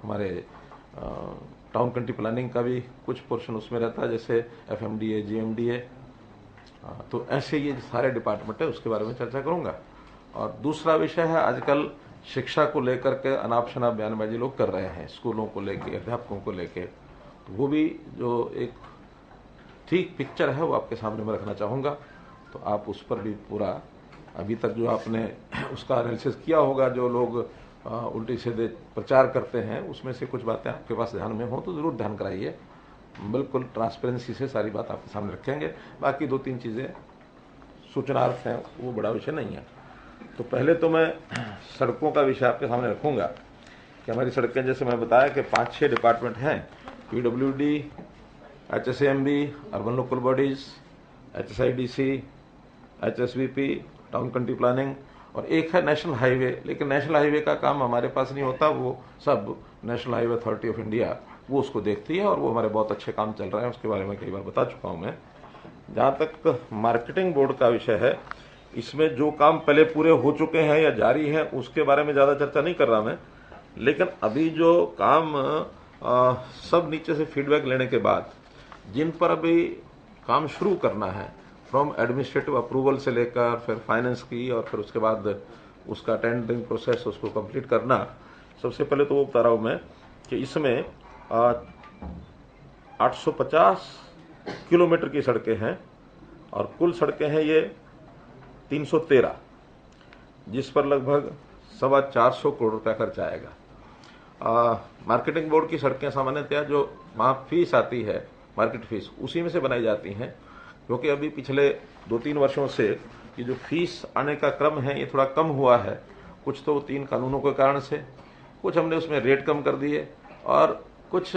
हमारे town country planning का भी कुछ पोर्शन उसमें रहता है, जैसे FMDA, GMDA। तो ऐसे ये सारे डिपार्टमेंट है, उसके बारे में चर्चा करूंगा। और दूसरा विषय है, आजकल शिक्षा को लेकर के अनाप शनाप बयानबाजी लोग कर रहे हैं, स्कूलों को लेके, अध्यापकों को लेके। तो वो भी जो एक ठीक पिक्चर है वो आपके सामने मैं रखना चाहूँगा। तो आप उस पर भी पूरा, अभी तक जो आपने उसका एनालिसिस किया होगा, जो लोग उल्टी सीधे प्रचार करते हैं, उसमें से कुछ बातें आपके पास ध्यान में हो तो ज़रूर ध्यान कराइए। बिल्कुल ट्रांसपेरेंसी से सारी बात आपके सामने रखेंगे। बाकी 2-3 चीज़ें सूचनार्थ हैं, वो बड़ा विषय नहीं है। तो पहले तो मैं सड़कों का विषय आपके सामने रखूँगा कि हमारी सड़कें, जैसे मैं बताया कि 5-6 डिपार्टमेंट हैं, PWD, HSAMB, urban local bodies, HSIDC, HSBP, town country planning, और एक है नेशनल हाईवे। लेकिन नेशनल हाईवे का काम हमारे पास नहीं होता, वो सब national highway authority of India वो उसको देखती है, और वो हमारे बहुत अच्छे काम चल रहे हैं, उसके बारे में कई बार बता चुका हूँ मैं। जहाँ तक मार्केटिंग बोर्ड का विषय है, इसमें जो काम पहले पूरे हो चुके हैं या जारी हैं उसके बारे में ज़्यादा चर्चा नहीं कर रहा मैं। लेकिन अभी जो काम सब नीचे से फीडबैक लेने के बाद जिन पर अभी काम शुरू करना है, फ्रॉम एडमिनिस्ट्रेटिव अप्रूवल से लेकर फिर फाइनेंस की, और फिर उसके बाद उसका टेंडरिंग प्रोसेस, उसको कंप्लीट करना। सबसे पहले तो वो बता रहा हूँ मैं कि इसमें 850 किलोमीटर की सड़कें हैं, और कुल सड़कें हैं ये 313, जिस पर लगभग 425 करोड़ रुपया खर्च आएगा। मार्केटिंग बोर्ड की सड़कें सामान्यतया जो वहाँ फीस आती है, मार्केट फीस, उसी में से बनाई जाती हैं, क्योंकि अभी पिछले 2-3 वर्षों से ये जो फीस आने का क्रम है ये थोड़ा कम हुआ है। कुछ तो 3 कानूनों के कारण से, कुछ हमने उसमें रेट कम कर दिए, और कुछ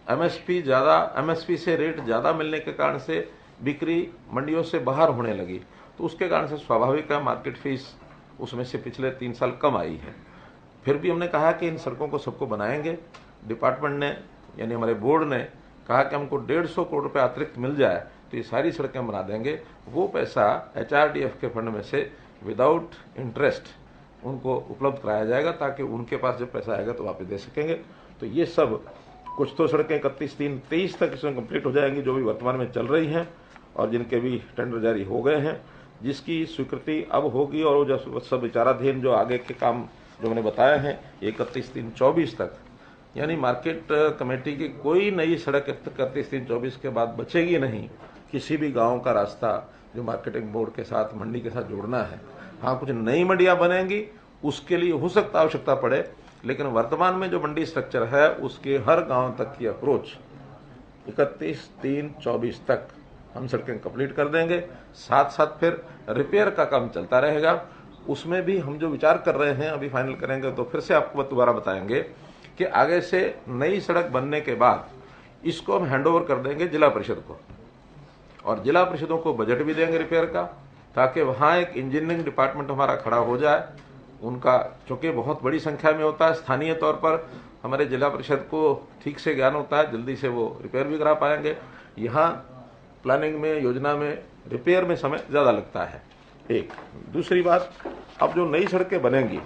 MSP से रेट ज़्यादा मिलने के कारण से बिक्री मंडियों से बाहर होने लगी। तो उसके कारण से स्वाभाविक है मार्केट फीस उसमें से पिछले 3 साल कम आई है। फिर भी हमने कहा कि इन सड़कों को सबको बनाएंगे। डिपार्टमेंट ने, यानी हमारे बोर्ड ने कहा कि हमको 150 करोड़ रुपये अतिरिक्त मिल जाए तो ये सारी सड़कें बना देंगे। वो पैसा HRDF के फंड में से विदाउट इंटरेस्ट उनको उपलब्ध कराया जाएगा, ताकि उनके पास जब पैसा आएगा तो वापस दे सकेंगे। तो ये सब कुछ तो सड़कें 31/3/23 तक इसमें कंप्लीट हो जाएंगी, जो भी वर्तमान में चल रही हैं और जिनके भी टेंडर जारी हो गए हैं, जिसकी स्वीकृति अब होगी। और वो सब विचाराधीन जो आगे के काम जो मैंने बताए हैं 31/3/24 तक, यानी मार्केट कमेटी की कोई नई सड़क 31/3/24 के बाद बचेगी नहीं। किसी भी गांव का रास्ता जो मार्केटिंग बोर्ड के साथ, मंडी के साथ जोड़ना है। हाँ, कुछ नई मंडियां बनेंगी, उसके लिए हो सकता आवश्यकता पड़े, लेकिन वर्तमान में जो मंडी स्ट्रक्चर है उसके हर गांव तक की अप्रोच 31/3/24 तक हम सड़कें कंप्लीट कर देंगे। साथ साथ फिर रिपेयर का काम चलता रहेगा। उसमें भी हम जो विचार कर रहे हैं, अभी फाइनल करेंगे तो फिर से आपको दोबारा बताएंगे कि आगे से नई सड़क बनने के बाद इसको हम हैंडओवर कर देंगे जिला परिषद को, और जिला परिषदों को बजट भी देंगे रिपेयर का, ताकि वहाँ एक इंजीनियरिंग डिपार्टमेंट हमारा खड़ा हो जाए। उनका चूंकि बहुत बड़ी संख्या में होता है, स्थानीय तौर पर हमारे जिला परिषद को ठीक से ज्ञान होता है, जल्दी से वो रिपेयर भी करा पाएंगे। यहाँ प्लानिंग में, योजना में, रिपेयर में समय ज़्यादा लगता है। एक दूसरी बात, अब जो नई सड़कें बनेंगी,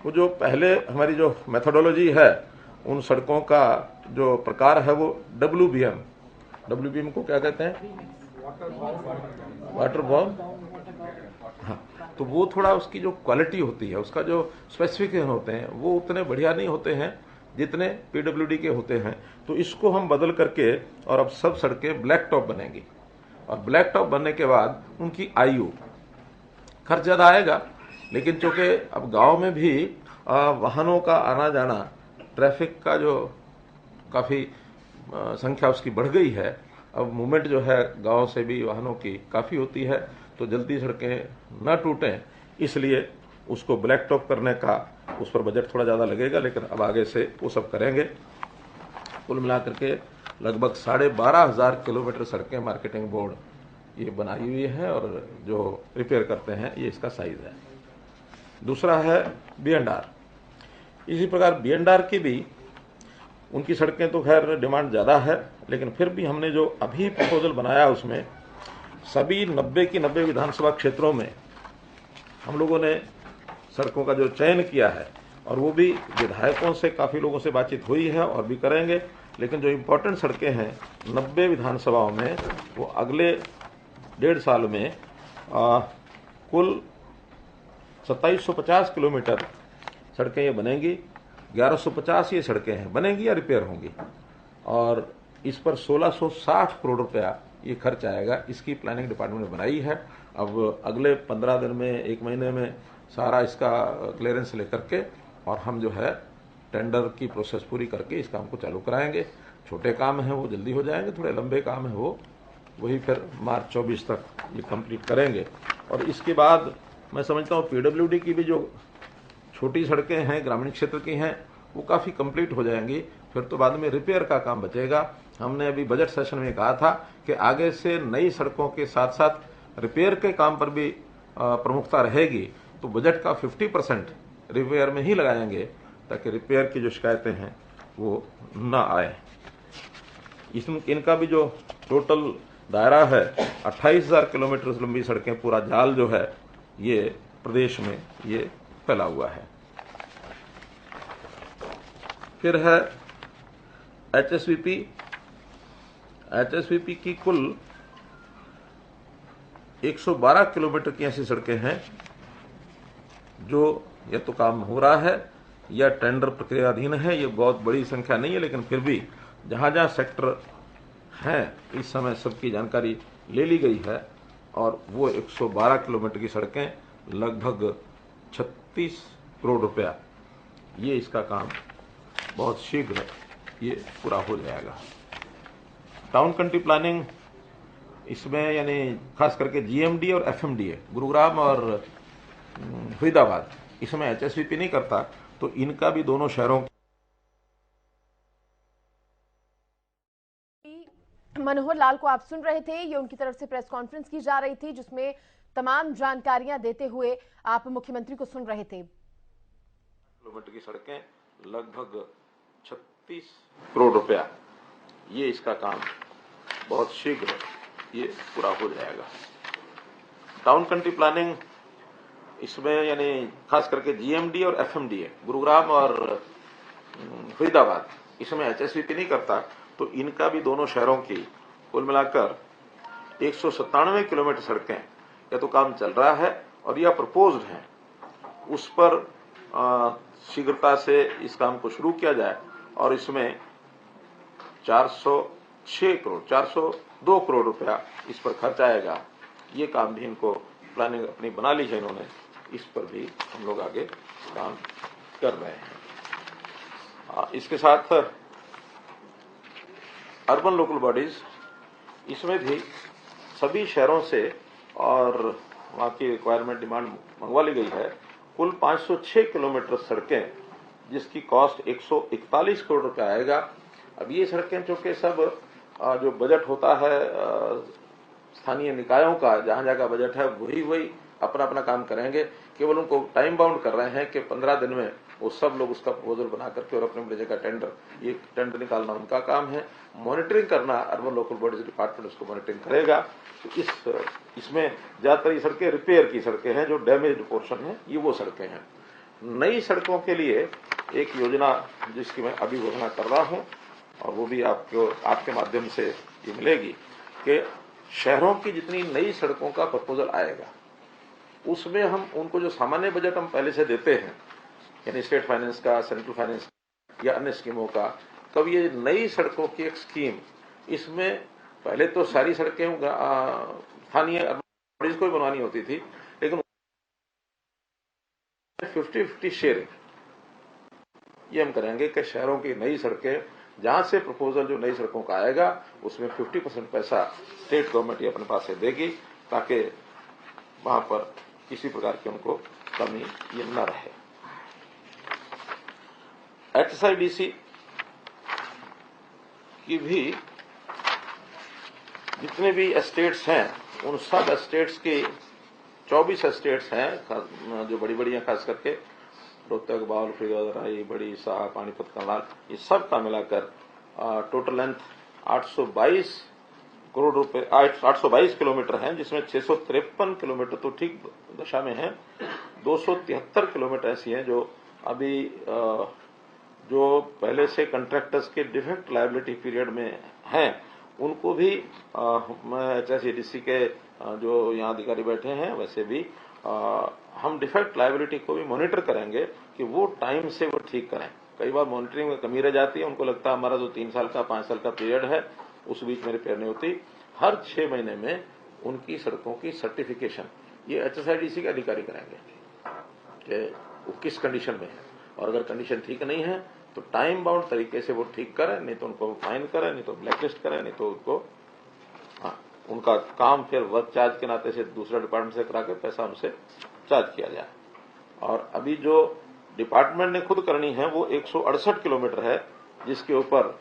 वो जो पहले हमारी जो मेथोडोलॉजी है, उन सड़कों का जो प्रकार है वो WBM को क्या कहते हैं, वाटर बॉर्न। हाँ, तो वो थोड़ा उसकी जो क्वालिटी होती है, उसका जो स्पेसिफिकेशन होते हैं, वो उतने बढ़िया नहीं होते हैं जितने PWD के होते हैं। तो इसको हम बदल करके, और अब सब सड़कें ब्लैक टॉप बनेंगी, और ब्लैक टॉप बनने के बाद उनकी आयु, खर्च ज़्यादा आएगा, लेकिन चूंकि अब गांव में भी वाहनों का आना जाना, ट्रैफिक का जो काफ़ी संख्या उसकी बढ़ गई है, अब मूवमेंट जो है गांव से भी वाहनों की काफ़ी होती है, तो जल्दी सड़कें न टूटें, इसलिए उसको ब्लैक टॉप करने का, उस पर बजट थोड़ा ज़्यादा लगेगा, लेकिन अब आगे से वो सब करेंगे। कुल मिलाकर के लगभग 12,500 किलोमीटर सड़कें मार्केटिंग बोर्ड ये बनाई हुई है, और जो रिपेयर करते हैं ये इसका साइज है। दूसरा है B&R। इसी प्रकार B&R की भी, उनकी सड़कें तो खैर डिमांड ज़्यादा है, लेकिन फिर भी हमने जो अभी प्रपोजल बनाया उसमें सभी 90 की 90 विधानसभा क्षेत्रों में हम लोगों ने सड़कों का जो चयन किया है, और वो भी विधायकों से काफ़ी लोगों से बातचीत हुई है और भी करेंगे। लेकिन जो इम्पोर्टेंट सड़कें हैं 90 विधानसभाओं में, वो अगले 1.5 साल में कुल 2750 किलोमीटर सड़कें ये बनेंगी। 1150 ये सड़कें हैं बनेंगी या रिपेयर होंगी, और इस पर 1660 करोड़ रुपया ये खर्च आएगा। इसकी प्लानिंग डिपार्टमेंट ने बनाई है। अब अगले 15 दिन में, 1 महीने में सारा इसका क्लियरेंस लेकर के और हम जो है टेंडर की प्रोसेस पूरी करके इस काम को चालू कराएंगे। छोटे काम हैं वो जल्दी हो जाएंगे, थोड़े लंबे काम हैं वो वही फिर मार्च 24 तक ये कंप्लीट करेंगे। और इसके बाद मैं समझता हूँ पीडब्ल्यूडी की भी जो छोटी सड़कें हैं ग्रामीण क्षेत्र की हैं वो काफ़ी कंप्लीट हो जाएंगी। फिर तो बाद में रिपेयर का काम बचेगा। हमने अभी बजट सेशन में कहा था कि आगे से नई सड़कों के साथ साथ रिपेयर के काम पर भी प्रमुखता रहेगी, तो बजट का 50% रिपेयर में ही लगाएंगे ताकि रिपेयर की जो शिकायतें हैं वो न आए। इनका भी जो टोटल दायरा है 28,000 किलोमीटर लंबी सड़कें, पूरा जाल जो है ये प्रदेश में ये फैला हुआ है। फिर है एचएसवीपी की कुल 112 किलोमीटर की ऐसी सड़कें हैं जो या तो काम हो रहा है या टेंडर प्रक्रियाधीन है। ये बहुत बड़ी संख्या नहीं है, लेकिन फिर भी जहां जहां सेक्टर हैं इस समय सबकी जानकारी ले ली गई है, और वो 112 किलोमीटर की सड़कें लगभग 36 करोड़ रुपया, ये इसका काम बहुत शीघ्र ये पूरा हो जाएगा। टाउन कंट्री प्लानिंग इसमें यानी खास करके जीएमडी और एफएमडीए, गुरुग्राम और फरीदाबाद, इसमें एचएसवीपी नहीं करता, तो इनका भी दोनों शहरों मनोहर लाल को आप सुन रहे थे। ये उनकी तरफ से प्रेस कॉन्फ्रेंस की जा रही थी जिसमें तमाम जानकारियां देते हुए आप मुख्यमंत्री को सुन रहे थे। किलोमीटर की सड़कें लगभग 36 करोड़ रुपया, ये इसका काम बहुत शीघ्र ये पूरा हो जाएगा। टाउन कंट्री प्लानिंग इसमें यानी खास करके जीएमडी और एफएमडीए, गुरुग्राम और फरीदाबाद, इसमें एचएसवीपी नहीं करता, तो इनका भी दोनों शहरों की कुल मिलाकर 197 किलोमीटर सड़कें या तो काम चल रहा है और या प्रपोज्ड है। उस पर शीघ्रता से इस काम को शुरू किया जाए, और इसमें 402 करोड़ रुपया इस पर खर्च आएगा। ये काम भी इनको प्लानिंग अपनी बना ली है इन्होंने, इस पर भी हम लोग आगे काम कर रहे हैं। इसके साथ अर्बन लोकल बॉडीज, इसमें भी सभी शहरों से और वहाँ की रिक्वायरमेंट डिमांड मंगवा ली गई है। कुल 506 किलोमीटर सड़कें जिसकी कॉस्ट 141 करोड़ रुपया आएगा। अब ये सड़कें चूंकि सब जो बजट होता है स्थानीय निकायों का, जहां जगह बजट है वही अपना अपना काम करेंगे। केवल उनको टाइम बाउंड कर रहे हैं कि 15 दिन में वो सब लोग उसका प्रपोजल बना करके और अपने जगह टेंडर, ये टेंडर निकालना उनका काम है। मॉनिटरिंग करना अर्बन लोकल बॉडीज डिपार्टमेंट उसको मॉनिटरिंग करेगा। तो इसमें ज्यादातर ये सड़कें रिपेयर की सड़कें हैं, जो डैमेज्ड पोर्शन है ये वो सड़कें हैं। नई सड़कों के लिए एक योजना जिसकी मैं अभी घोषणा कर रहा हूं, और वो भी आपके माध्यम से ये मिलेगी कि शहरों की जितनी नई सड़कों का प्रपोजल आएगा उसमें हम उनको जो सामान्य बजट हम पहले से देते हैं, यानी स्टेट फाइनेंस का, सेंट्रल फाइनेंस या अन्य स्कीमों का, तब ये नई सड़कों की एक स्कीम, इसमें पहले तो सारी सड़कें स्थानीय बॉडीज को ही बनवानी होती थी, लेकिन 50-50 शेयरिंग ये हम करेंगे कि शहरों की नई सड़कें जहां से प्रपोजल जो नई सड़कों का आएगा उसमें 50% पैसा स्टेट गवर्नमेंट अपने पास से देगी, ताकि वहां पर किसी प्रकार की उनको कमी ये न रहे। एचएसआईडीसी की भी जितने भी एस्टेट्स हैं, उन सब एस्टेट्स की 24 एस्टेट्स हैं जो बड़ी बड़ी हैं, खास करके रोहतक, बावल, फरीदाबाद, राई, बड़ी, शाह, पानीपत, करनाल, ये सब का मिलाकर टोटल लेंथ 822 करोड़ रुपए 822 किलोमीटर हैं, जिसमें 653 किलोमीटर तो ठीक दशा में है, 273 किलोमीटर ऐसी हैं जो अभी जो पहले से कॉन्ट्रैक्टर्स के डिफेक्ट लायबिलिटी पीरियड में हैं उनको भी मैं HSEDC के जो यहाँ अधिकारी बैठे हैं वैसे भी हम डिफेक्ट लायबिलिटी को भी मॉनिटर करेंगे कि वो टाइम से वो ठीक करें। कई बार मॉनिटरिंग में कमी रह जाती है, उनको लगता है हमारा जो 3 साल का 5 साल का पीरियड है उस बीच में रिपेयर नहीं होती। हर 6 महीने में उनकी सड़कों की सर्टिफिकेशन ये HSIDC के अधिकारी करेंगे कि वो किस कंडीशन में है, और अगर कंडीशन ठीक नहीं है तो टाइम बाउंड तरीके से वो ठीक करें, नहीं तो उनको फाइन करें, नहीं तो ब्लैकलिस्ट करें, नहीं तो उनको उनका काम फिर वर्क चार्ज के नाते से दूसरा डिपार्टमेंट से करा के पैसा उनसे चार्ज किया जाए। और अभी जो डिपार्टमेंट ने खुद करनी है वो 168 किलोमीटर है, जिसके ऊपर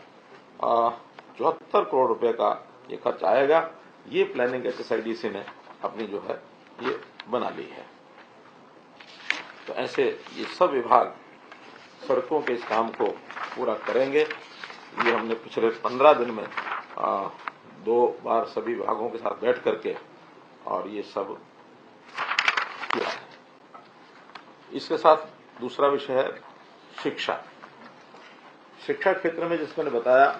74 करोड़ रुपए का ये खर्च आएगा। ये प्लानिंग HSIDC ने अपनी जो है ये बना ली है। तो ऐसे ये सब विभाग सड़कों के इस काम को पूरा करेंगे। ये हमने पिछले 15 दिन में 2 बार सभी विभागों के साथ बैठ करके और ये सब किया है। इसके साथ दूसरा विषय है शिक्षा। शिक्षा क्षेत्र में जिस मैंने बताया,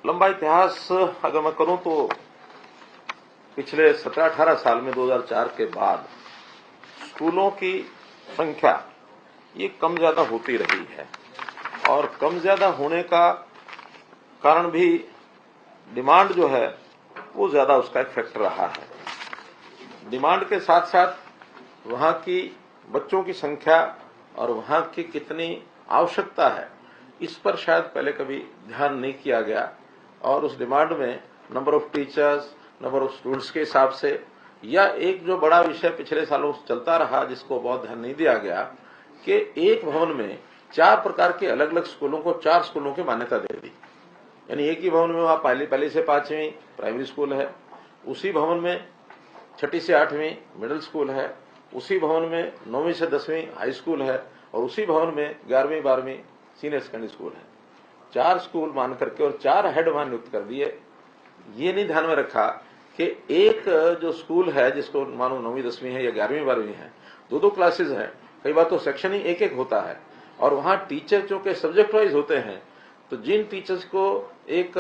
लंबा इतिहास अगर मैं करूं तो पिछले 17-18 साल में 2004 के बाद स्कूलों की संख्या ये कम ज्यादा होती रही है, और कम ज्यादा होने का कारण भी डिमांड जो है वो ज्यादा उसका एक फैक्टर रहा है। डिमांड के साथ साथ वहां की बच्चों की संख्या और वहां की कितनी आवश्यकता है इस पर शायद पहले कभी ध्यान नहीं किया गया, और उस डिमांड में number of teachers, number of students के हिसाब से, या एक जो बड़ा विषय पिछले सालों से चलता रहा जिसको बहुत ध्यान नहीं दिया गया कि एक भवन में 4 प्रकार के अलग अलग स्कूलों को 4 स्कूलों की मान्यता दे दी। यानी एक ही भवन में वहां पहली से 5वीं प्राइमरी स्कूल है, उसी भवन में 6ठी से 8वीं मिडिल स्कूल है, उसी भवन में 9वीं से 10वीं हाई स्कूल है, और उसी भवन में 11वीं 12वीं सीनियर सेकेंडरी स्कूल है। 4 स्कूल मान करके और 4 हेड वहां नियुक्त कर दिए। ये नहीं ध्यान में रखा कि एक जो स्कूल है जिसको मानो 9वीं 10वीं है या 11वीं 12वीं है, 2 क्लासेज है, कई बार तो सेक्शन ही एक होता है, और वहां टीचर जो के सब्जेक्ट वाइज होते हैं, तो जिन टीचर्स को एक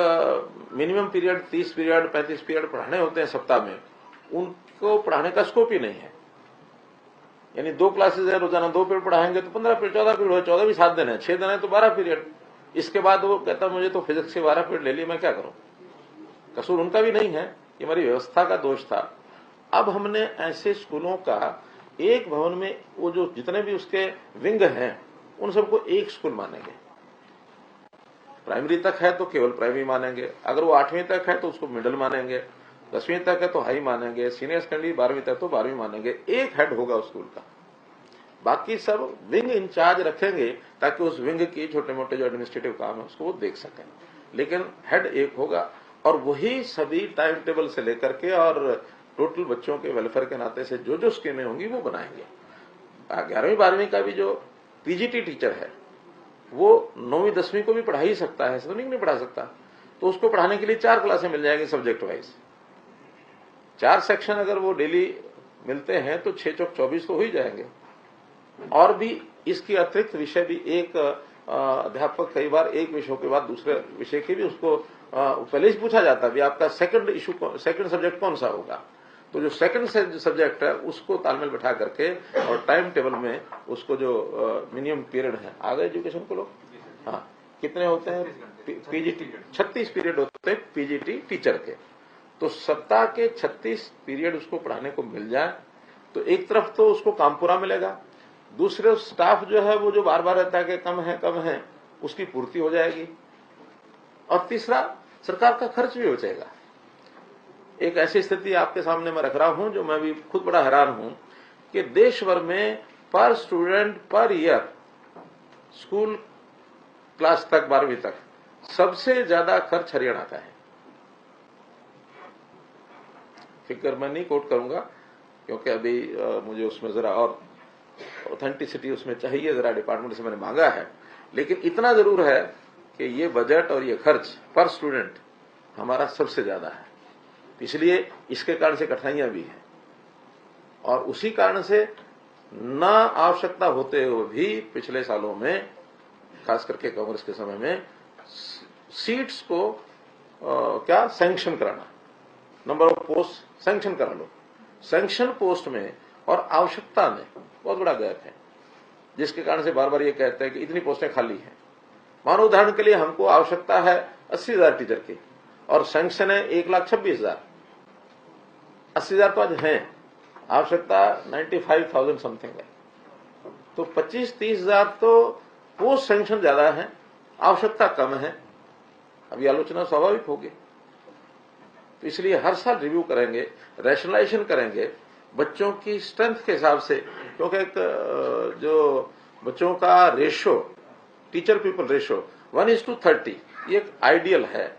मिनिमम पीरियड 30 पीरियड 35 पीरियड पढ़ाने होते हैं सप्ताह में, उनको पढ़ाने का स्कोप ही नहीं है। यानी 2 क्लासेज है, रोजाना 2 पीरियड पढ़ाएंगे तो 15 पीरियड 14 पीरियड हो, 14 भी 7 दिन है, 6 दिन है तो 12 पीरियड। इसके बाद वो कहता मुझे तो फिजिक्स के 12 पीरियड ले लिए, मैं क्या करूं। कसूर उनका भी नहीं है, ये हमारी व्यवस्था का दोष था। अब हमने ऐसे स्कूलों का एक भवन में वो जो जितने भी उसके विंग हैं उन सबको एक स्कूल मानेंगे। प्राइमरी तक है तो केवल प्राइमरी मानेंगे, अगर वो 8वीं तक है तो उसको मिडिल मानेंगे, 10वीं तक है तो हाई मानेंगे, सीनियर सेकेंडरी 12वीं तक तो 12वीं मानेंगे। एक हेड होगा उस स्कूल का, बाकी सब विंग इंचार्ज रखेंगे ताकि उस विंग की छोटे मोटे जो एडमिनिस्ट्रेटिव काम है उसको वो देख सकें, लेकिन हेड एक होगा, और वही सभी टाइम टेबल से लेकर के और टोटल बच्चों के वेलफेयर के नाते से जो जो स्कीमें होंगी वो बनाएंगे। 11वीं 12वीं का भी जो पीजीटी टीचर है वो 9वीं 10वीं को भी पढ़ा ही सकता है, ऐसा तो नहीं पढ़ा सकता, तो उसको पढ़ाने के लिए 4 क्लासें मिल जाएंगी सब्जेक्ट वाइज। 4 सेक्शन अगर वो डेली मिलते हैं तो 6 चौक 24 तो हो ही जाएंगे। और भी इसकी अतिरिक्त विषय भी एक अध्यापक कई बार एक विषयों के बाद दूसरे विषय के भी उसको पहले ही पूछा जाता है आपका सेकंड सब्जेक्ट कौन सा होगा, तो जो सेकंड सब्जेक्ट है उसको तालमेल बैठा करके और टाइम टेबल में उसको जो मिनिमम पीरियड है आगे एजुकेशन को लोग कितने होते हैं पीजीटी 36 पीरियड होते हैं पीजीटी टीचर के, तो सप्ताह के 36 पीरियड उसको पढ़ाने को मिल जाए तो एक तरफ तो उसको काम पूरा मिलेगा, दूसरे स्टाफ जो है वो जो बार बार रहता है कि कम है उसकी पूर्ति हो जाएगी, और तीसरा सरकार का खर्च भी हो जाएगा। एक ऐसी स्थिति आपके सामने मैं रख रहा हूं जो मैं भी खुद बड़ा हैरान हूं कि देश भर में पर student per year school class तक 12वीं तक सबसे ज्यादा खर्च हरियाणा का है। फिगर मैं नहीं कोट करूंगा क्योंकि अभी मुझे उसमें जरा और ऑथेंटिसिटी उसमें चाहिए, जरा डिपार्टमेंट से मैंने मांगा है, लेकिन इतना जरूर है कि ये बजट और ये खर्च पर स्टूडेंट हमारा सबसे ज्यादा है, इसलिए इसके कारण से कठिनाइयां भी हैं, और उसी कारण से न आवश्यकता होते हुए भी पिछले सालों में, खास करके कांग्रेस के समय में, सीट्स को क्या सैंक्शन कराना, नंबर ऑफ पोस्ट सैंक्शन करा लो। सैंक्शन पोस्ट में और आवश्यकता में बहुत बड़ा गैप है, जिसके कारण से बार बार ये कहते हैं कि इतनी पोस्टें खाली हैं। मानो उदाहरण के लिए हमको आवश्यकता है 80,000 टीचर की और सैंक्शन है 1,26,000। 80,000 तो आज है, आवश्यकता 95,000 समथिंग है। तो 25-30,000 तो पोस्ट सैंक्शन ज्यादा है, आवश्यकता कम है। अभी आलोचना स्वाभाविक होगी, तो इसलिए हर साल रिव्यू करेंगे, रैशनलाइजेशन करेंगे बच्चों की स्ट्रेंथ के हिसाब से, क्योंकि एक जो बच्चों का रेशो, टीचर पीपल रेशो 1:30 ये एक आइडियल है।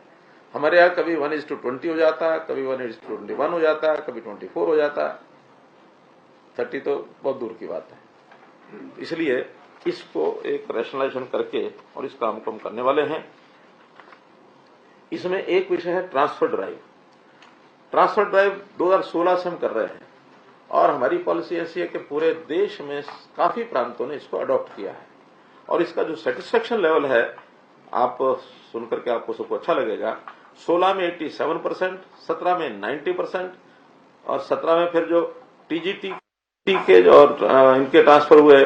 हमारे यहाँ कभी 1:20 हो जाता है, कभी 1:21 हो जाता है, कभी 24 हो जाता है, 30 तो बहुत दूर की बात है। इसलिए इसको एक रैशनलाइजेशन करके और इस काम को हम करने वाले हैं। इसमें एक विषय है ट्रांसफर ड्राइव। ट्रांसफर ड्राइव 2016 से हम कर रहे हैं और हमारी पॉलिसी ऐसी है कि पूरे देश में काफी प्रांतों ने इसको अडॉप्ट किया है और इसका जो सेटिस्फेक्शन लेवल है, आप सुनकर के आपको सबको अच्छा लगेगा। 16 में 87%, 17 में 90% और 17 में फिर जो टीजीटी के और इनके ट्रांसफर हुए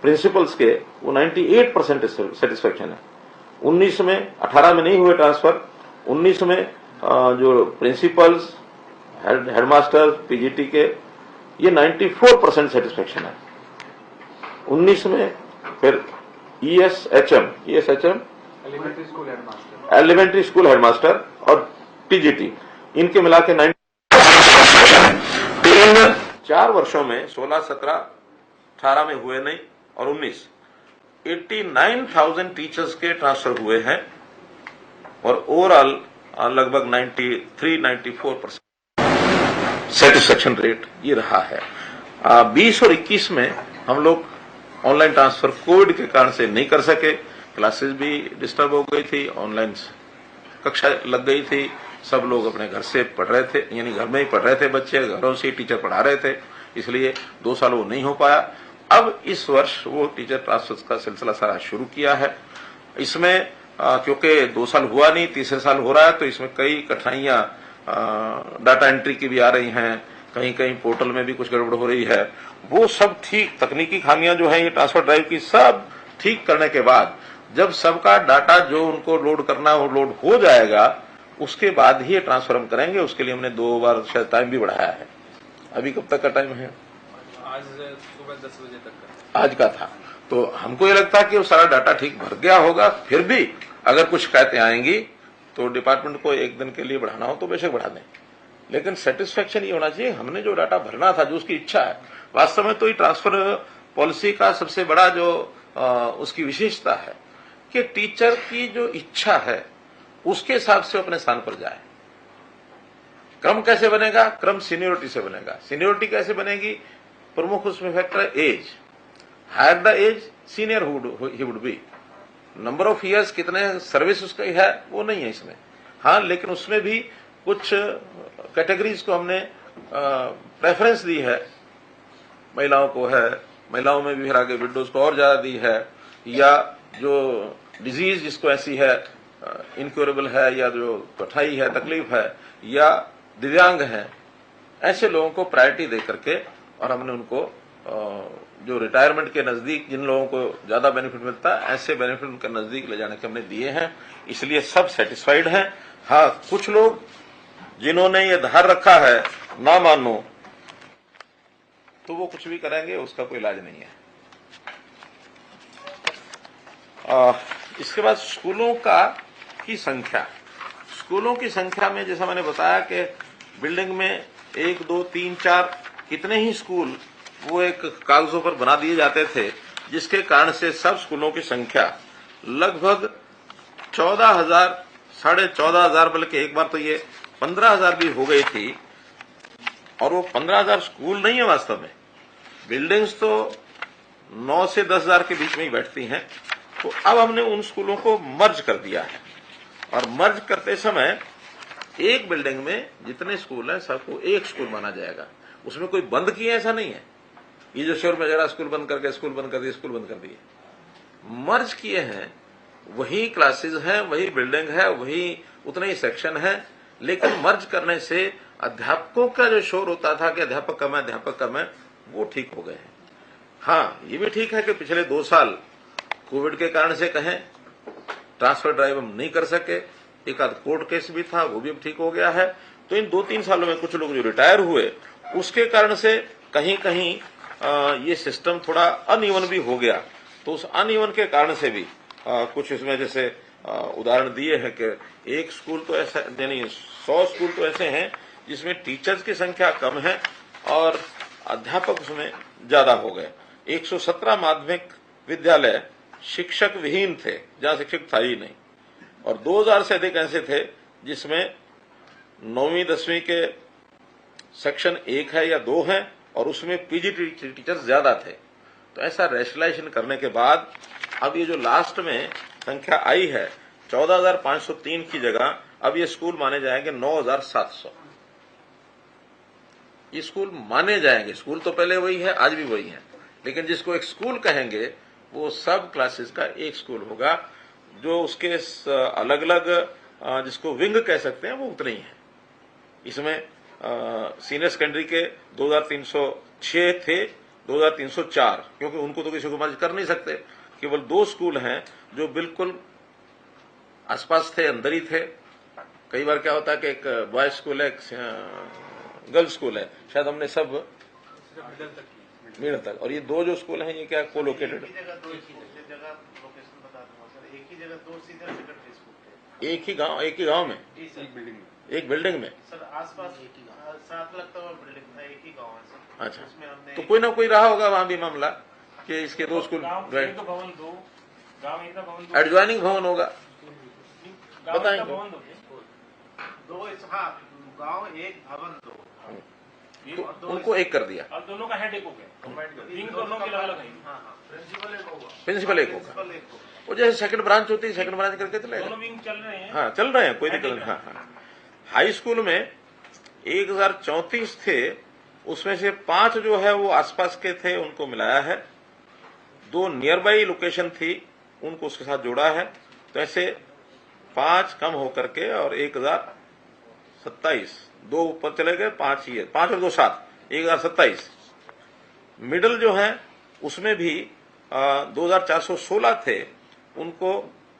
प्रिंसिपल्स के, वो 98% सेटिस्फेक्शन है। 19 में 18 में नहीं हुए ट्रांसफर, 19 में जो प्रिंसिपल्स, हेडमास्टर, पीजीटी के, ये 94% सेटिस्फेक्शन है। 19 में फिर ESHM एलिमेंट्री स्कूल हेडमास्टर और टीजीटी, इनके मिला के 90। इन 4 वर्षों में 16, 17, 18 में हुए नहीं और 19 89,000 टीचर्स के ट्रांसफर हुए हैं और ओवरऑल लगभग 93-94% सेटिस्फेक्शन रेट ये रहा है। 20 और 21 में हम लोग ऑनलाइन ट्रांसफर कोविड के कारण से नहीं कर सके, क्लासेस भी डिस्टर्ब हो गई थी, ऑनलाइन कक्षा लग गई थी, सब लोग अपने घर से पढ़ रहे थे, यानी घर में ही पढ़ रहे थे बच्चे, घरों से टीचर पढ़ा रहे थे, इसलिए 2 साल वो नहीं हो पाया। अब इस वर्ष वो टीचर ट्रांसफर का सिलसिला सारा शुरू किया है। इसमें क्योंकि 2 साल हुआ नहीं, तीसरे साल हो रहा है, तो इसमें कई कठिनाइयां डाटा एंट्री की भी आ रही हैं, कहीं कहीं पोर्टल में भी कुछ गड़बड़ हो रही है। वो सब ठीक, तकनीकी खामियां जो है ये ट्रांसफर ड्राइव की, सब ठीक करने के बाद जब सबका डाटा जो उनको लोड करना वो लोड हो जाएगा, उसके बाद ही ये ट्रांसफर हम करेंगे। उसके लिए हमने 2 बार शायद टाइम भी बढ़ाया है। अभी कब तक का टाइम है? आज सुबह 10 बजे तक का आज का था। तो हमको ये लगता है कि वो सारा डाटा ठीक भर गया होगा। फिर भी अगर कुछ शिकायतें आएंगी तो डिपार्टमेंट को 1 दिन के लिए बढ़ाना हो तो बेशक बढ़ा दें, लेकिन सेटिस्फेक्शन ये होना चाहिए हमने जो डाटा भरना था, जो उसकी इच्छा है। वास्तव में तो ये ट्रांसफर पॉलिसी का सबसे बड़ा जो उसकी विशेषता है कि टीचर की जो इच्छा है उसके हिसाब से अपने स्थान पर जाए। क्रम कैसे बनेगा? क्रम सीनियोरिटी से बनेगा। सीनियोरिटी कैसे बनेगी? प्रमुख उसमें फैक्टर है age. Higher the age senior he would be. Number of years, कितने सर्विस उसका है वो नहीं है इसमें। हाँ, लेकिन उसमें भी कुछ कैटेगरीज को हमने प्रेफरेंस दी है। महिलाओं को है, महिलाओं में भी फिर आगे विडोज को और ज्यादा दी है, या जो डिजीज जिसको ऐसी है इनक्योरेबल है, या जो कठिनाई है, तकलीफ है, या दिव्यांग है, ऐसे लोगों को प्रायोरिटी दे करके, और हमने उनको जो रिटायरमेंट के नजदीक जिन लोगों को ज्यादा बेनिफिट मिलता है, ऐसे बेनिफिट उनके नजदीक ले जाने के हमने दिए हैं। इसलिए सब सेटिस्फाइड हैं। हाँ, कुछ लोग जिन्होंने ये धार रखा है ना मानो तो वो कुछ भी करेंगे, उसका कोई इलाज नहीं है। इसके बाद स्कूलों की संख्या। स्कूलों की संख्या में जैसा मैंने बताया कि बिल्डिंग में 1, 2, 3, 4 कितने ही स्कूल वो एक कागजों पर बना दिए जाते थे, जिसके कारण से सब स्कूलों की संख्या लगभग 14,000, 14,500, बल्कि एक बार तो ये 15,000 भी हो गई थी। और वो 15,000 स्कूल नहीं है, वास्तव में बिल्डिंग्स तो 9 से 10,000 के बीच में ही बैठती हैं। तो अब हमने उन स्कूलों को मर्ज कर दिया है, और मर्ज करते समय एक बिल्डिंग में जितने स्कूल हैं सबको एक स्कूल माना जाएगा। उसमें कोई बंद किए ऐसा नहीं है। ये जो शोर में जरा स्कूल बंद करके स्कूल बंद कर दिए, स्कूल बंद कर दिए, मर्ज किए हैं, वही क्लासेस हैं, वही बिल्डिंग है, वही उतने ही सेक्शन है, लेकिन मर्ज करने से अध्यापकों का जो शोर होता था कि अध्यापक कम है, अध्यापक कम है, वो ठीक हो गए हैं। हाँ, ये भी ठीक है कि पिछले 2 साल कोविड के कारण से कहें ट्रांसफर ड्राइव हम नहीं कर सके, एक आध कोर्ट केस भी था, वो भी अब ठीक हो गया है। तो इन 2-3 सालों में कुछ लोग जो रिटायर हुए उसके कारण से कहीं कहीं ये सिस्टम थोड़ा अनइवन भी हो गया। तो उस अनइवन के कारण से भी कुछ इसमें जैसे उदाहरण दिए हैं कि एक स्कूल तो ऐसा, यानी 100 स्कूल तो ऐसे हैं जिसमें टीचर्स की संख्या कम है और अध्यापक उसमें ज्यादा हो गए। 117 माध्यमिक विद्यालय शिक्षक विहीन थे, जहां शिक्षक था ही नहीं, और 2000 से अधिक ऐसे थे जिसमें 9वीं 10वीं के सेक्शन 1 है या 2 है और उसमें पीजी टीचर्स ज्यादा थे। तो ऐसा रेशनलाइजेशन करने के बाद अब ये जो लास्ट में संख्या आई है 14,503 की जगह अब ये स्कूल माने जाएंगे 9,700। ये स्कूल माने जाएंगे, स्कूल तो पहले वही है, आज भी वही है, लेकिन जिसको एक स्कूल कहेंगे वो सब क्लासेस का एक स्कूल होगा। जो उसके अलग अलग जिसको विंग कह सकते हैं वो उतने ही है। इसमें सीनियर सेकेंडरी के 2,306 थे, 2,304, क्योंकि उनको तो किसी को मर्ज कर नहीं सकते। केवल 2 स्कूल हैं जो बिल्कुल आसपास थे, अंदर ही थे। कई बार क्या होता है कि एक बॉयज स्कूल है, एक गर्ल्स स्कूल है, शायद हमने सब मिडल तक, और ये 2 जो स्कूल हैं ये क्या कोलोकेटेड, एक ही गांव में, एक बिल्डिंग में सर, आसपास 7 लाख का बिल्डिंग था, एक ही गांव है सर। अच्छा, तो कोई ना कोई रहा होगा वहां भी मामला कि इसके 2 स्कूल एडजॉइनिंग भवन होगा, बताएंगे। 2 गांव, एक भवन, 2 तो उनको एक कर दिया, अब दोनों का हेड एक हो गया, विंग दोनों के अलग है। प्रिंसिपल एक होगा। वो जैसे सेकंड ब्रांच होती है, सेकंड ब्रांच करके चले दोनों विंग चल रहे हैं। हाँ, चल रहे हैं, कोई दिक्कत नहीं। हाँ, हाई स्कूल में 1034 थे, उसमें से 5 जो है वो आसपास के थे, उनको मिलाया है। 2 नियर बाई लोकेशन थी, उनको उसके साथ जोड़ा है। तो ऐसे 5 कम होकर के और 1027, 2 ऊपर चले गए, 5 ही है, 5 और 2 7, 1027। मिडल जो है उसमें भी 2,416 थे, उनको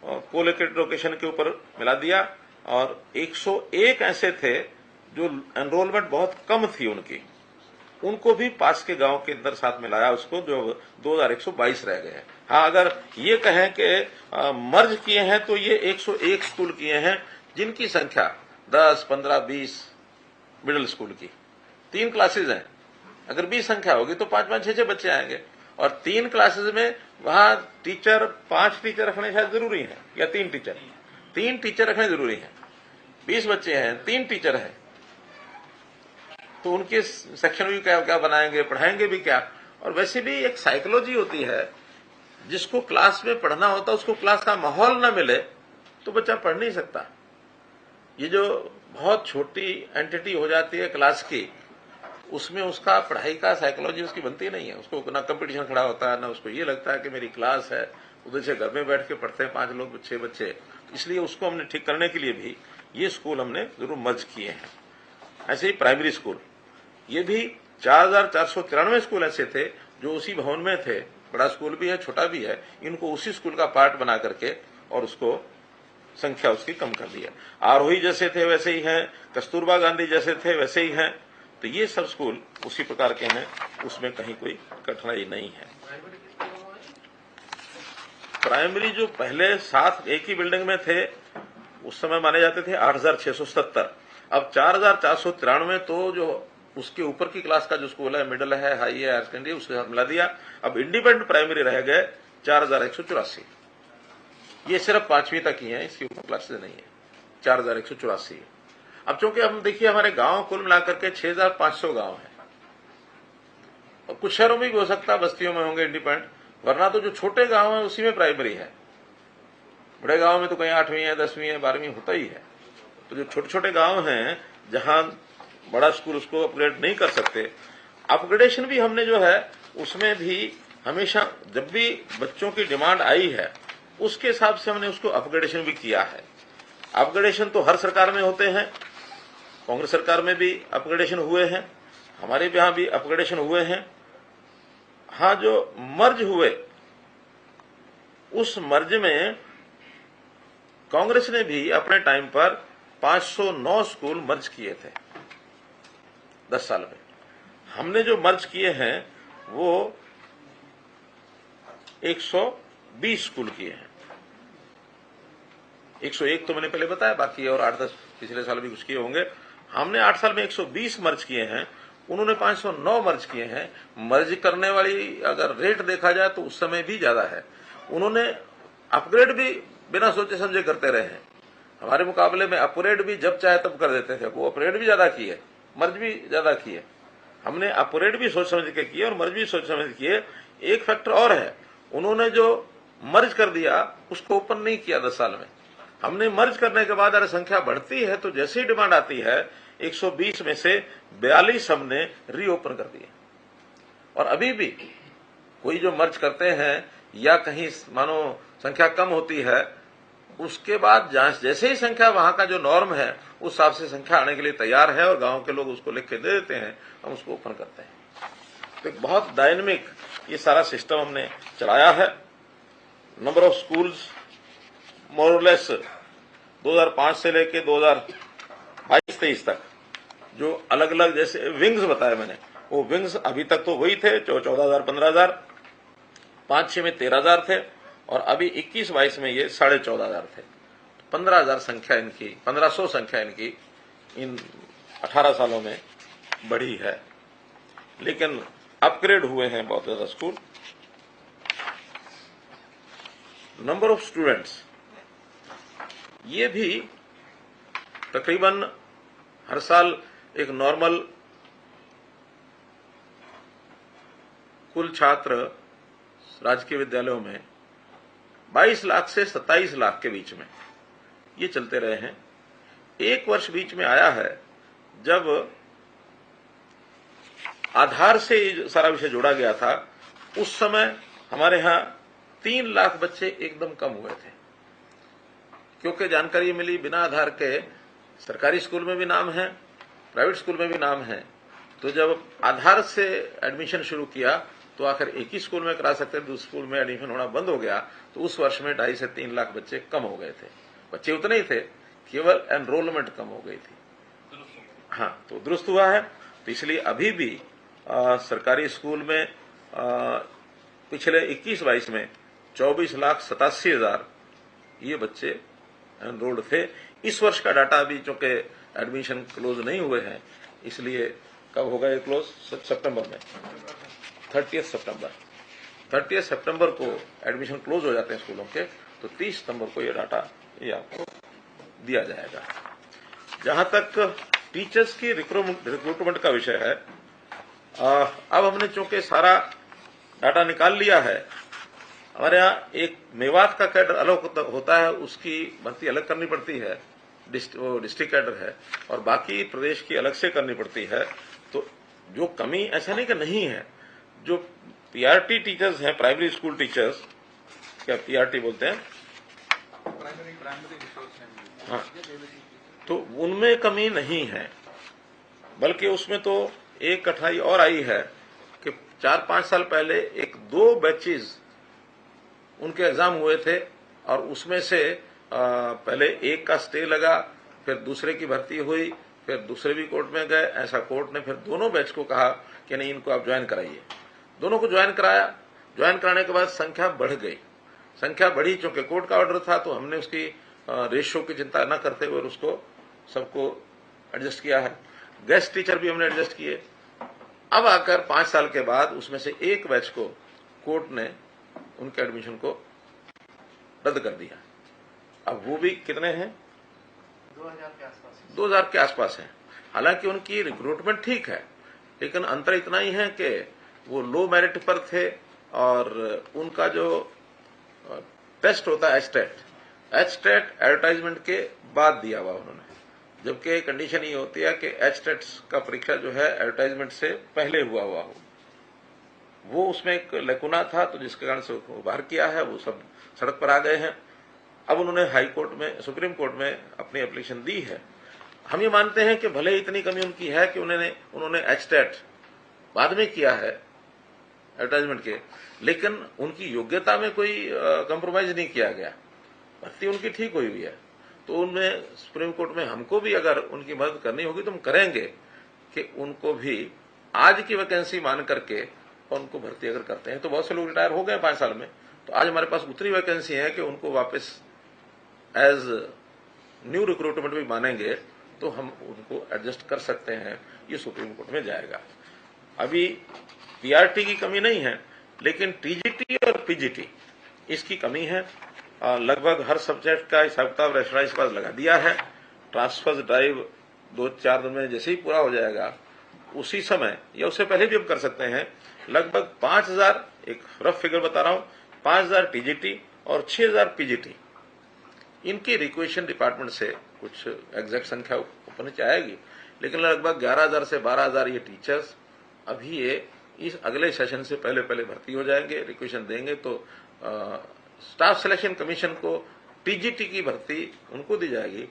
कोलोकेटेड लोकेशन के ऊपर मिला दिया, और 101 ऐसे थे जो एनरोलमेंट बहुत कम थी उनकी, उनको भी पास के गांव के अंदर साथ मिलाया, उसको जो 2,122 रह गए हैं। हाँ, अगर ये कहें कि मर्ज किए हैं तो ये 101 स्कूल किए हैं जिनकी संख्या 10, 15, 20 मिडिल स्कूल की, 3 क्लासेज हैं। अगर 20 संख्या होगी तो 5-5, 6-6 बच्चे आएंगे, और 3 क्लासेज में वहां टीचर 5 टीचर रखने शायद जरूरी है, या 3 टीचर रखने जरूरी है। 20 बच्चे हैं, 3 टीचर हैं, तो उनके सेक्शन भी क्या बनाएंगे, पढ़ाएंगे भी क्या। और वैसे भी एक साइकोलॉजी होती है, जिसको क्लास में पढ़ना होता है उसको क्लास का माहौल ना मिले तो बच्चा पढ़ नहीं सकता। ये जो बहुत छोटी एंटिटी हो जाती है क्लास की, उसमें उसका पढ़ाई का साइकोलॉजी उसकी बनती नहीं है। उसको ना कंपटीशन खड़ा होता है, ना उसको ये लगता है कि मेरी क्लास है, उधर से घर में बैठ के पढ़ते हैं 5 लोग, 6 बच्चे। इसलिए उसको हमने ठीक करने के लिए भी ये स्कूल हमने जरूर मर्ज किए हैं। ऐसे ही प्राइमरी स्कूल, ये भी 4,493 स्कूल ऐसे थे जो उसी भवन में थे। बड़ा स्कूल भी है, छोटा भी है, इनको उसी स्कूल का पार्ट बना करके और उसको संख्या उसकी कम कर दिया। आरोही जैसे थे वैसे ही हैं, कस्तूरबा गांधी जैसे थे वैसे ही हैं। तो ये सब स्कूल उसी प्रकार के हैं, उसमें कहीं कोई कठिनाई नहीं है। प्राइमरी जो पहले 7 एक ही बिल्डिंग में थे, उस समय माने जाते थे 8,670। अब 4,493 तो जो उसके ऊपर की क्लास का जो स्कूल है, मिडिल है, हाई है, हायर सेकेंडरी, उसके साथ मिला दिया। अब इंडिपेंडेंट प्राइमरी रह गए 4,184। ये सिर्फ 5वीं तक ही है, इसके ऊपर क्लासेस नहीं है, 4,184। अब चूंकि हम देखिए हमारे गांव कुल मिलाकर के 6,500 गांव है, और कुछ शहरों में भी हो सकता है बस्तियों में होंगे इंडिपेंडेंट, वरना तो जो छोटे गांव है उसी में प्राइमरी है। बड़े गांव में तो कहीं 8वीं है, 10वीं है, 12वीं होता ही है। तो जो छोटे छोटे गांव हैं जहां बड़ा स्कूल उसको अपग्रेड नहीं कर सकते, अपग्रेडेशन भी हमने जो है उसमें भी हमेशा जब भी बच्चों की डिमांड आई है उसके हिसाब से हमने उसको अपग्रेडेशन भी किया है। अपग्रेडेशन तो हर सरकार में होते हैं, कांग्रेस सरकार में भी अपग्रेडेशन हुए हैं, हमारे यहां भी अपग्रेडेशन हुए हैं। हाँ, जो मर्ज हुए उस मर्ज में कांग्रेस ने भी अपने टाइम पर 509 स्कूल मर्ज किए थे 10 साल में। हमने जो मर्ज किए हैं वो 120 स्कूल किए हैं। 101 तो मैंने पहले बताया, बाकी और 8-10 पिछले साल भी कुछ किए होंगे। हमने 8 साल में 120 मर्ज किए हैं, उन्होंने 509 मर्ज किए हैं। मर्ज करने वाली अगर रेट देखा जाए तो उस समय भी ज्यादा है। उन्होंने अपग्रेड भी बिना सोचे समझे करते रहे हैं। हमारे मुकाबले में अपग्रेड भी जब चाहे तब कर देते थे, वो अपग्रेड भी ज्यादा किए, मर्ज भी ज्यादा किए। हमने अपग्रेड भी सोच समझ के किए और मर्ज भी सोच समझ के किए। एक फैक्टर और है, उन्होंने जो मर्ज कर दिया उसको ओपन नहीं किया 10 साल में। हमने मर्ज करने के बाद अगर संख्या बढ़ती है तो जैसे ही डिमांड आती है 120 में से 42 हमने रीओपन कर दिए। और अभी भी कोई जो मर्ज करते हैं या कहीं मानो संख्या कम होती है, उसके बाद जांच जैसे ही संख्या वहां का जो नॉर्म है उस हिसाब से संख्या आने के लिए तैयार है और गांव के लोग उसको लिख के दे देते हैं, हम उसको ओपन करते हैं। तो एक बहुत डायनेमिक ये सारा सिस्टम हमने चलाया है। नंबर ऑफ स्कूल्स मोरलेस 2005 से लेके 2022-23 तक जो अलग अलग जैसे विंग्स बताया मैंने, वो विंग्स अभी तक तो वही थे 14,000 15,000, 5-6 में 13,000 थे और अभी 21-22 में ये 14,500 थे। 15,000 संख्या इनकी, 1,500 संख्या इनकी इन 18 सालों में बढ़ी है। लेकिन अपग्रेड हुए हैं बहुत ज्यादा स्कूल। नंबर ऑफ स्टूडेंट्स ये भी तकरीबन हर साल एक नॉर्मल कुल छात्र राजकीय विद्यालयों में 22 लाख से 27 लाख के बीच में ये चलते रहे हैं। एक वर्ष बीच में आया है जब आधार से सारा विषय जोड़ा गया था, उस समय हमारे यहां 3 लाख बच्चे एकदम कम हुए थे, क्योंकि जानकारी मिली बिना आधार के सरकारी स्कूल में भी नाम है, प्राइवेट स्कूल में भी नाम है। तो जब आधार से एडमिशन शुरू किया तो आखिर एक ही स्कूल में करा सकते थे, दूसरे स्कूल में एडमिशन होना बंद हो गया। तो उस वर्ष में 2.5 से 3 लाख बच्चे कम हो गए थे। बच्चे उतने ही थे, केवल एनरोलमेंट कम हो गई थी। हाँ, तो दुरुस्त हुआ है। तो इसलिए अभी भी सरकारी स्कूल में पिछले 21-22 में 24,87,000 ये बच्चे एनरोल्ड थे। इस वर्ष का डाटा अभी चूंकि एडमिशन क्लोज नहीं हुए हैं, इसलिए कब होगा ये क्लोज? सितंबर में 30 सितंबर को एडमिशन क्लोज हो जाते हैं स्कूलों के, तो 30 सितंबर को ये डाटा ये आपको दिया जाएगा। जहां तक टीचर्स की रिक्रूटमेंट का विषय है, अब हमने चूंकि सारा डाटा निकाल लिया है। हमारे यहाँ एक मेवात का कैडर अलग होता है, उसकी भर्ती अलग करनी पड़ती है, वो डिस्ट्रिक्ट कैडर है, और बाकी प्रदेश की अलग से करनी पड़ती है। तो जो कमी ऐसा नहीं कि नहीं है, जो पीआरटी टीचर्स हैं, प्राइमरी स्कूल टीचर्स, क्या पीआरटी बोलते हैं, हाँ, तो उनमें कमी नहीं है, बल्कि उसमें तो एक कठिनाई और आई है कि 4-5 साल पहले 1-2 बैचेज उनके एग्जाम हुए थे और उसमें से पहले एक का स्टे लगा, फिर दूसरे की भर्ती हुई, फिर दूसरे भी कोर्ट में गए। ऐसा कोर्ट ने फिर दोनों बैच को कहा कि नहीं, इनको आप ज्वाइन कराइए। दोनों को ज्वाइन कराया। ज्वाइन कराने के बाद संख्या बढ़ गई। संख्या बढ़ी चूंकि कोर्ट का ऑर्डर था, तो हमने उसकी रेशियो की चिंता न करते हुए उसको सबको एडजस्ट किया है। गेस्ट टीचर भी हमने एडजस्ट किए। अब आकर 5 साल के बाद उसमें से एक बैच को कोर्ट ने उनके एडमिशन को रद्द कर दिया। अब वो भी कितने हैं? 2000 के आसपास हैं। हालांकि उनकी रिक्रूटमेंट ठीक है, लेकिन अंतर इतना ही है कि वो लो मेरिट पर थे और उनका जो टेस्ट होता है एचटेट एडवर्टाइजमेंट के बाद दिया हुआ उन्होंने, जबकि कंडीशन ये होती है कि एचटेट का परीक्षा जो है एडवर्टाइजमेंट से पहले हुआ हो। वो उसमें एक लेकुना था, तो जिसके कारण से उसको बाहर किया है, वो सब सड़क पर आ गए हैं। अब उन्होंने हाई कोर्ट में, सुप्रीम कोर्ट में अपनी एप्लीकेशन दी है। हम ये मानते हैं कि भले इतनी कमी उनकी है कि उन्होंने एचटेट बाद में किया है एडवर्टाइजमेंट के, लेकिन उनकी योग्यता में कोई कंप्रोमाइज नहीं किया गया, भर्ती उनकी ठीक हुई हुई है। तो उनमें सुप्रीम कोर्ट में हमको भी अगर उनकी मदद करनी होगी तो हम करेंगे कि उनको भी आज की वैकेंसी मान करके और उनको भर्ती अगर करते हैं, तो बहुत से लोग रिटायर हो गए 5 साल में, तो आज हमारे पास उतनी वैकेंसी है कि उनको वापस एज न्यू रिक्रूटमेंट भी मानेंगे तो हम उनको एडजस्ट कर सकते हैं। ये सुप्रीम कोर्ट में जाएगा। अभी पीआरटी की कमी नहीं है, लेकिन टीजीटी और पीजीटी इसकी कमी है। लगभग हर सब्जेक्ट का हिसाब किताब रेशनलाइज पर लगा दिया है। ट्रांसफर ड्राइव 2-4 दिन में जैसे ही पूरा हो जाएगा, उसी समय या उससे पहले भी हम कर सकते हैं। लगभग 5000, एक रफ फिगर बता रहा हूं, 5000 टीजीटी और 6000 पीजीटी, इनकी रिक्वेशन डिपार्टमेंट से कुछ एग्जैक्ट संख्या ऊपर नीचे आएगी, लेकिन लगभग 11000 से 12000 ये टीचर्स अभी ये इस अगले सेशन से पहले भर्ती हो जाएंगे, रिक्वेशन देंगे तो स्टाफ सिलेक्शन कमीशन को टीजीटी की भर्ती उनको दी जाएगी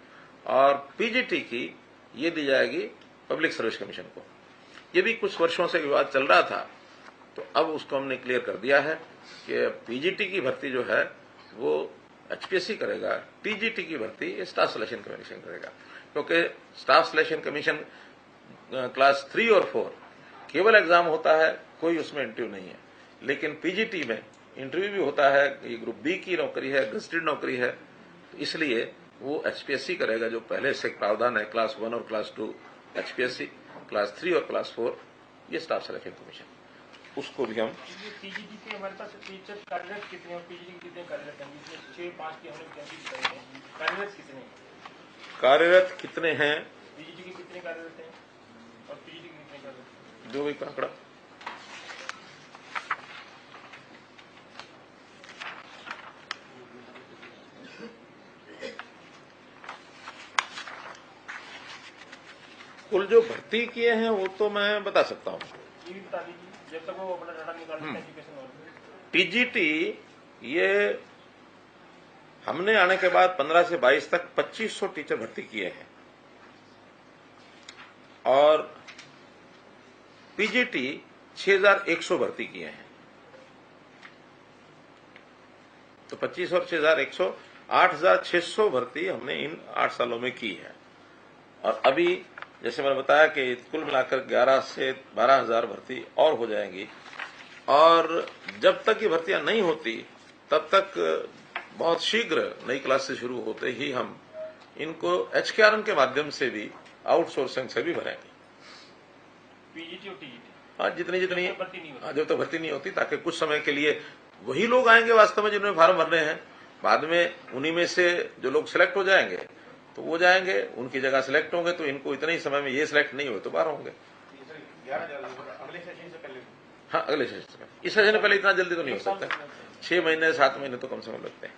और पीजीटी की ये दी जाएगी पब्लिक सर्विस कमीशन को। ये भी कुछ वर्षों से विवाद चल रहा था, तो अब उसको हमने क्लियर कर दिया है कि पीजीटी की भर्ती जो है वो एचपीएससी करेगा, टीजीटी की भर्ती स्टाफ सिलेक्शन कमीशन करेगा, क्योंकि स्टाफ सिलेक्शन कमीशन क्लास 3 और 4 केवल एग्जाम होता है, कोई उसमें इंटरव्यू नहीं है। लेकिन पीजीटी में इंटरव्यू भी होता है, ये ग्रुप बी की नौकरी है, गजेटेड नौकरी है, तो इसलिए वो एचपीएससी करेगा। जो पहले से प्रावधान है क्लास 1 और क्लास 2 एचपीएससी, क्लास 3 और क्लास 4 ये स्टाफ सिलेक्शन कमीशन, उसको भी हम पीजीटी के हमारे पास टीचर कार्यरत कितने हैं, पीजीटी के कितने कार्यरत हैं? जिसमें 6-5 की हमने वैकेंसी बताई है, कार्यरत कितने हैं? कार्यरत कितने हैं? पीजीटी के कितने कार्यरत हैं और पीजीटी के कितने कार्यरत हैं? जो भी आंकड़ा कुल जो भर्ती किए हैं वो तो मैं बता सकता हूं। ये भी बता दीजिए जब तक वो अपना डाटा निकाल देते हैं एजुकेशन वाले। टीजीटी ये हमने आने के बाद 15 से 22 तक 2500 टीचर भर्ती किए हैं और पीजीटी 6100 भर्ती किए हैं। तो 25 और 6100, 8600 भर्ती हमने इन 8 सालों में की है। और अभी जैसे मैंने बताया कि कुल मिलाकर 11 से 12000 भर्ती और हो जाएंगी। और जब तक ये भर्तियां नहीं होती तब तक बहुत शीघ्र नई क्लास से शुरू होते ही हम इनको एचकेआरएम के माध्यम से भी, आउटसोर्सिंग से भी भरेंगे। पीजीटी और टीजीटी, हाँ, जितनी जब तक भर्ती नहीं होती, ताकि कुछ समय के लिए वही लोग आएंगे वास्तव में जिन्होंने फार्म भरने हैं। बाद में उन्हीं में से जो लोग सिलेक्ट हो जाएंगे तो वो जाएंगे, उनकी जगह सिलेक्ट होंगे, तो इनको इतने ही समय में ये सिलेक्ट नहीं हुए तो बाहर होंगे। अगले सेशन से पहले, हाँ, अगले सेशन से पहले। इस सेशन से पहले इतना जल्दी तो नहीं हो सकता, 6 महीने 7 महीने तो कम से कम लगते हैं।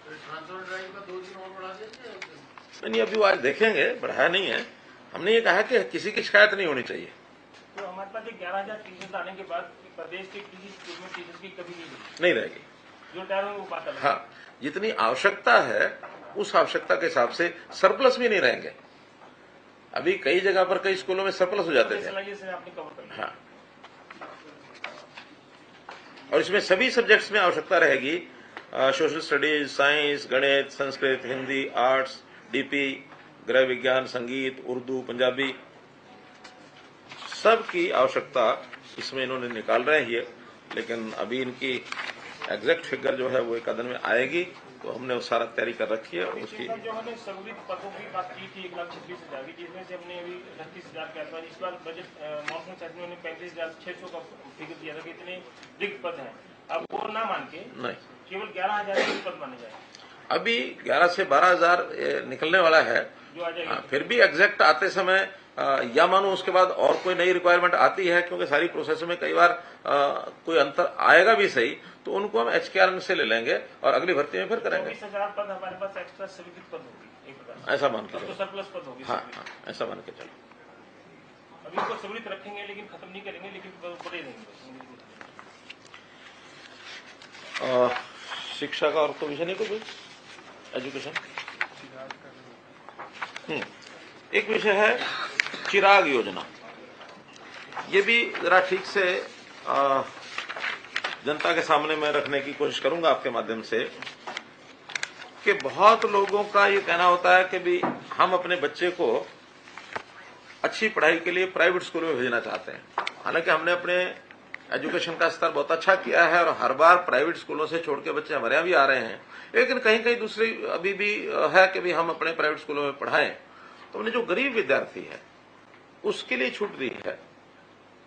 ट्रांसफर ड्राइव का 2 दिन और बढ़ा देते। नहीं, अभी वो आज देखेंगे, बढ़ाया नहीं है। हमने ये कहा कि किसी की शिकायत नहीं होनी चाहिए। तो हमारे पास 11000 टीचर्स आने के बाद प्रदेश के किसी स्कूल में टीचर्स की कमी नहीं रहेगी। जो रिटायर होंगे वो बात अलग है। हाँ, जितनी आवश्यकता है उस आवश्यकता के हिसाब से सरप्लस भी नहीं रहेंगे। अभी कई जगह पर कई स्कूलों में सरप्लस हो जाते थे। आपने कवर कर लिया। हाँ, और इसमें सभी सब्जेक्ट्स में आवश्यकता रहेगी, सोशल स्टडीज, साइंस, गणित, संस्कृत, हिंदी, आर्ट्स, डीपी, गृह विज्ञान, संगीत, उर्दू, पंजाबी, सबकी आवश्यकता इसमें इन्होंने निकाल रहे हैं। लेकिन अभी इनकी एग्जैक्ट फिगर जो है वो 1 दिन में आएगी, तो हमने वो सारा तैयारी कर रखी है। उसकी जो हमने सगुलित पदों की बात की थी 1,26,000 की, जिसमें से हमने अभी 38,000 के आसपास, इस बार बजट मॉनसून सेशन में 35,600 का फिगर दिया था कि इतने रिक्त पद हैं। अब वो ना मान के नहीं, केवल 11,000 पद माने जाए। अभी 11 से 12000 निकलने वाला है। जो आ जाएगा फिर भी एग्जैक्ट आते समय या मानो उसके बाद और कोई नई रिक्वायरमेंट आती है, क्योंकि सारी प्रोसेस में कई बार कोई अंतर आएगा भी सही, तो उनको हम एचकेआरएम से ले लेंगे और अगली भर्ती में फिर करेंगे। 24,000 पद हमारे पास एक्स्ट्रा स्वीकृत पद होगी एक प्रकार से। ऐसा मान के तो चलो। सरप्लस पद होगी। हाँ, ऐसा मान के चलो। अभी इसको स्वीकृत रखेंगे लेकिन खत्म नहीं करेंगे, लेकिन बढ़े रहेंगे। शिक्षा का और तो विषय नहीं कोई एजुकेशन। एक विषय है चिराग योजना। ये भी जरा ठीक से जनता के सामने मैं रखने की कोशिश करूंगा आपके माध्यम से कि बहुत लोगों का ये कहना होता है कि भी हम अपने बच्चे को अच्छी पढ़ाई के लिए प्राइवेट स्कूल में भेजना चाहते हैं। हालांकि हमने अपने एजुकेशन का स्तर बहुत अच्छा किया है और हर बार प्राइवेट स्कूलों से छोड़ के बच्चे हमारे यहाँ भी आ रहे हैं, लेकिन कहीं कहीं दूसरी अभी भी है कि भी हम अपने प्राइवेट स्कूलों में पढ़ाएं। तो हमने जो गरीब विद्यार्थी है उसके लिए छूट दी है,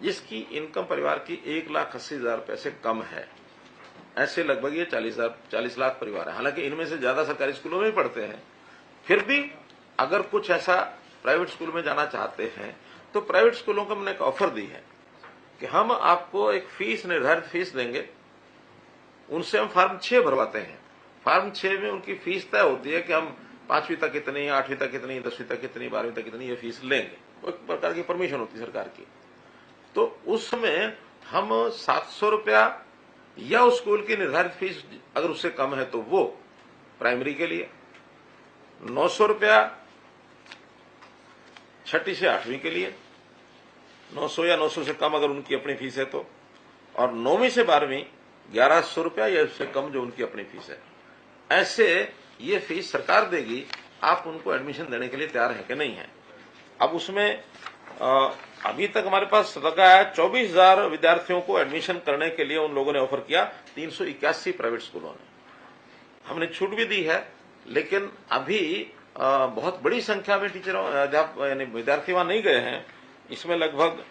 जिसकी इनकम परिवार की 1,80,000 रुपए से कम है। ऐसे लगभग ये 40 लाख परिवार है। हालांकि इनमें से ज्यादा सरकारी स्कूलों में ही पढ़ते हैं। फिर भी अगर कुछ ऐसा प्राइवेट स्कूल में जाना चाहते हैं तो प्राइवेट स्कूलों को हमने एक ऑफर दी है कि हम आपको एक फीस, निर्धारित फीस देंगे। उनसे हम फॉर्म 6 भरवाते हैं। फॉर्म 6 में उनकी फीस तय होती है कि हम 5वीं तक कितनी, 8वीं तक कितनी, 10वीं तक कितनी, 12वीं तक कितनी ये फीस लेंगे। वो एक प्रकार की परमिशन होती है सरकार की। तो उस समय हम 700 रुपया या उस स्कूल की निर्धारित फीस अगर उससे कम है तो वो प्राइमरी के लिए, 900 रुपया 6ठी से 8वीं के लिए, 900 या 900 से कम अगर उनकी अपनी फीस है तो, और 9वीं से 12वीं 1100 रुपया या उससे कम जो उनकी अपनी फीस है। ऐसे ये फीस सरकार देगी, आप उनको एडमिशन देने के लिए तैयार है कि नहीं है। अब उसमें अभी तक हमारे पास लगा है 24,000 विद्यार्थियों को एडमिशन करने के लिए उन लोगों ने ऑफर किया, 381 प्राइवेट स्कूलों ने। हमने छूट भी दी है, लेकिन अभी बहुत बड़ी संख्या में टीचरों यानी विद्यार्थी वहां नहीं गए हैं। इसमें लगभग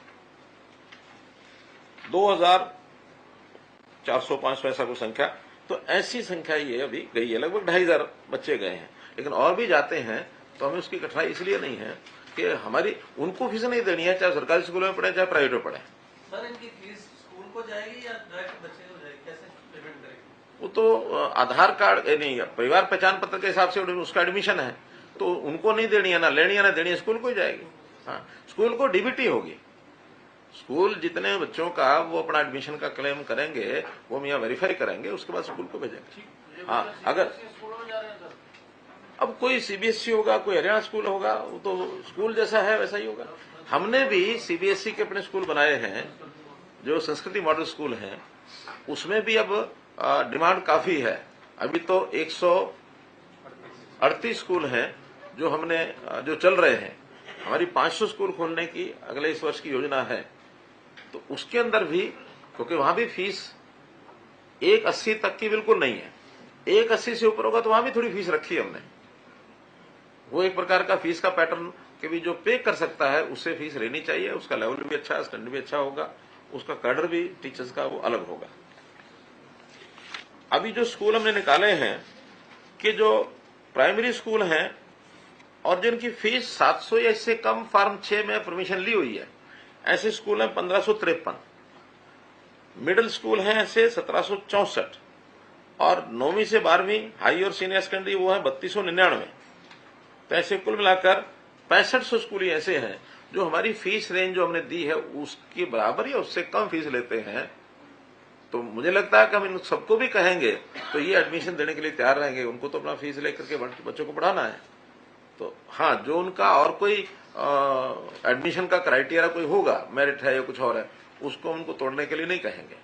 2,400-500 ऐसा कोई संख्या, तो ऐसी संख्या ये अभी गई है। लगभग 2,500 बच्चे गए हैं, लेकिन और भी जाते हैं। तो हमें उसकी कठिनाई इसलिए नहीं है कि हमारी उनको फीस नहीं देनी है, चाहे सरकारी स्कूलों में पढ़े चाहे प्राइवेट में पढ़े। सर, इनकी फीस स्कूल को जाएगी या डायरेक्ट बच्चे को जाएगी, कैसे पेमेंट करेंगे? वो तो आधार कार्ड नहीं, परिवार पहचान पत्र के हिसाब से उसका एडमिशन है, तो उनको नहीं देनी है, ना लेनी है ना देनी है, स्कूल को ही जाएगी। हाँ, स्कूल को डीबीटी होगी। स्कूल जितने बच्चों का वो अपना एडमिशन का क्लेम करेंगे वो हम यहाँ वेरीफाई करेंगे, उसके बाद स्कूल को भेजेंगे। हाँ, अगर अब कोई सीबीएसई होगा, कोई हरियाणा स्कूल होगा, वो तो स्कूल जैसा है वैसा ही होगा। हमने भी सीबीएसई के अपने स्कूल बनाए हैं जो संस्कृति मॉडल स्कूल हैं, उसमें भी अब डिमांड काफी है। अभी तो 138 स्कूल हैं जो हमने जो चल रहे हैं। हमारी 500 स्कूल खोलने की अगले इस वर्ष की योजना है। तो उसके अंदर भी, क्योंकि वहां भी फीस 180 तक की बिल्कुल नहीं है, 180 से ऊपर होगा तो वहां भी थोड़ी फीस रखी है हमने। वो एक प्रकार का फीस का पैटर्न के भी जो पे कर सकता है उससे फीस लेनी चाहिए। उसका लेवल भी अच्छा है, स्टैंडर्ड भी अच्छा होगा, उसका कैडर भी टीचर्स का वो अलग होगा। अभी जो स्कूल हमने निकाले हैं कि जो प्राइमरी स्कूल हैं और जिनकी फीस 700 या इससे कम फॉर्म 6 में परमिशन ली हुई है, ऐसे स्कूल हैं 1553। मिडिल स्कूल हैं ऐसे 1764 और 9वीं से 12वीं हाई और सीनियर सेकेंडरी वो है 3299। तो ऐसे कुल मिलाकर 6500 स्कूल ही ऐसे हैं जो हमारी फीस रेंज जो हमने दी है उसके बराबर या उससे कम फीस लेते हैं। तो मुझे लगता है कि हम इन सबको भी कहेंगे तो ये एडमिशन देने के लिए तैयार रहेंगे। उनको तो अपना फीस लेकर के बच्चों को पढ़ाना है। तो हाँ, जो उनका और कोई एडमिशन का क्राइटेरिया कोई होगा, मेरिट है या कुछ और है, उसको उनको तोड़ने के लिए नहीं कहेंगे।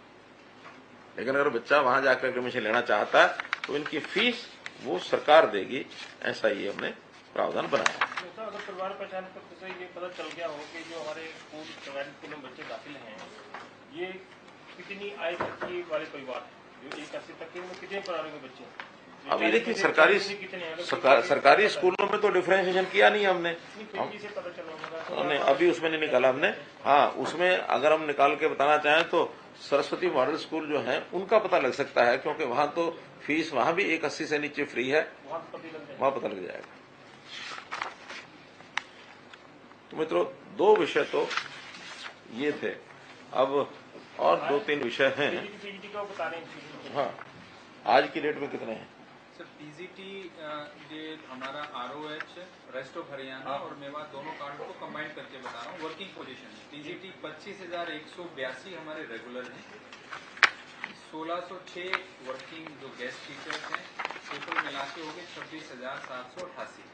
लेकिन अगर बच्चा वहां जाकर एडमिशन लेना चाहता है तो इनकी फीस वो सरकार देगी, ऐसा ही हमने प्रावधान बनाया। अगर परिवार पहचान पत्र से ये पता चल गया हो कि जो हमारे स्कूल प्राइवेट स्कूल में बच्चे दाखिल हैं, ये कितनी आय तक वाले परिवार हैं, जो 180 तक के कितने परिवारों के बच्चे हैं? अभी देखिए सरकारी स्कूलों में तो डिफरेंशिएशन किया नहीं हमने, अभी उसमें नहीं निकाला हमने। हाँ, उसमें अगर हम निकाल के बताना चाहें तो सरस्वती मॉडल स्कूल जो है उनका पता लग सकता है, क्योंकि वहां तो फीस वहां भी 180 से नीचे फ्री है, वहां पता लग जाएगा। तो मित्रों, 2 विषय तो ये थे। अब और 2-3 विषय हैं। हाँ, आज की डेट में कितने हैं सर? पीजीटी जो हमारा आरओएच, रेस्ट ऑफ हरियाणा और मेवात दोनों कार्ड को कंबाइन करके बता रहा हूँ। वर्किंग पोजीशन पीजीटी 25,182 हमारे रेगुलर हैं, 1606 वर्किंग जो गेस्ट टीचर्स हैं टोटल मिला के हो गए 26,788।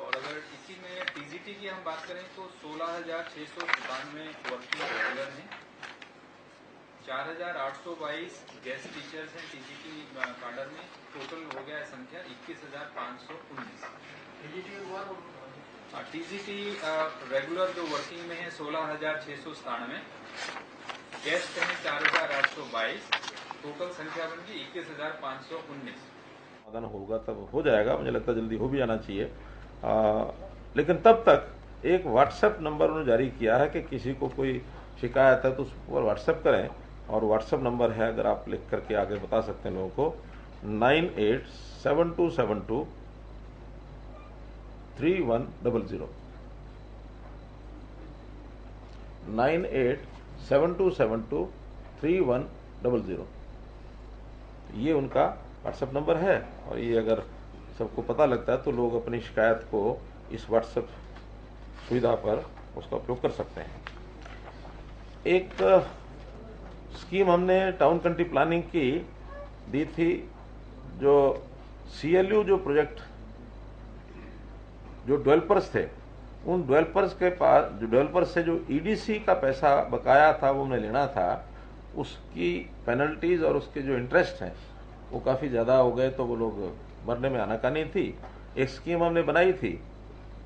और अगर इसी में टीजीटी की हम बात करें तो 16,697 वर्किंग रेगुलर हैं, 4,822 गेस्ट टीचर्स हैं टीजीटी काडर में। टोटल हो गया है संख्या 21,519। टीजीटी रेगुलर जो वर्किंग में है 16,697, गेस्ट हैं 4,822, टोटल संख्या बन गई 21,519। समाधान होगा तब हो जाएगा, मुझे लगता है जल्दी हो भी जाना चाहिए। लेकिन तब तक एक व्हाट्सएप नंबर उन्होंने जारी किया है कि किसी को कोई शिकायत है तो उस पर व्हाट्सएप करें। और व्हाट्सएप नंबर है, अगर आप लिख करके आगे बता सकते हैं लोगों को, 987272 3100 987272 3100। ये उनका व्हाट्सएप नंबर है। और ये अगर सबको पता लगता है तो लोग अपनी शिकायत को इस व्हाट्सएप सुविधा पर उसका उपयोग कर सकते हैं। एक स्कीम हमने टाउन कंट्री प्लानिंग की दी थी, जो CLU जो प्रोजेक्ट जो डेवलपर्स थे, उन डेवलपर्स के पास जो डेवलपर्स से जो EDC का पैसा बकाया था वो हमने लेना था, उसकी पेनल्टीज और उसके जो इंटरेस्ट हैं वो काफ़ी ज़्यादा हो गए, तो वो लोग मरने में आनाकानी थी। एक स्कीम हमने बनाई थी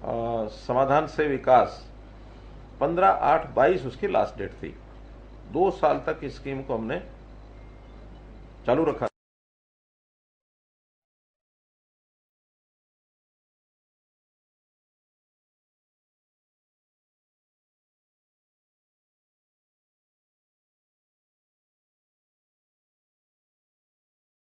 समाधान से विकास, 15/8/22 उसकी लास्ट डेट थी। 2 साल तक इस स्कीम को हमने चालू रखा।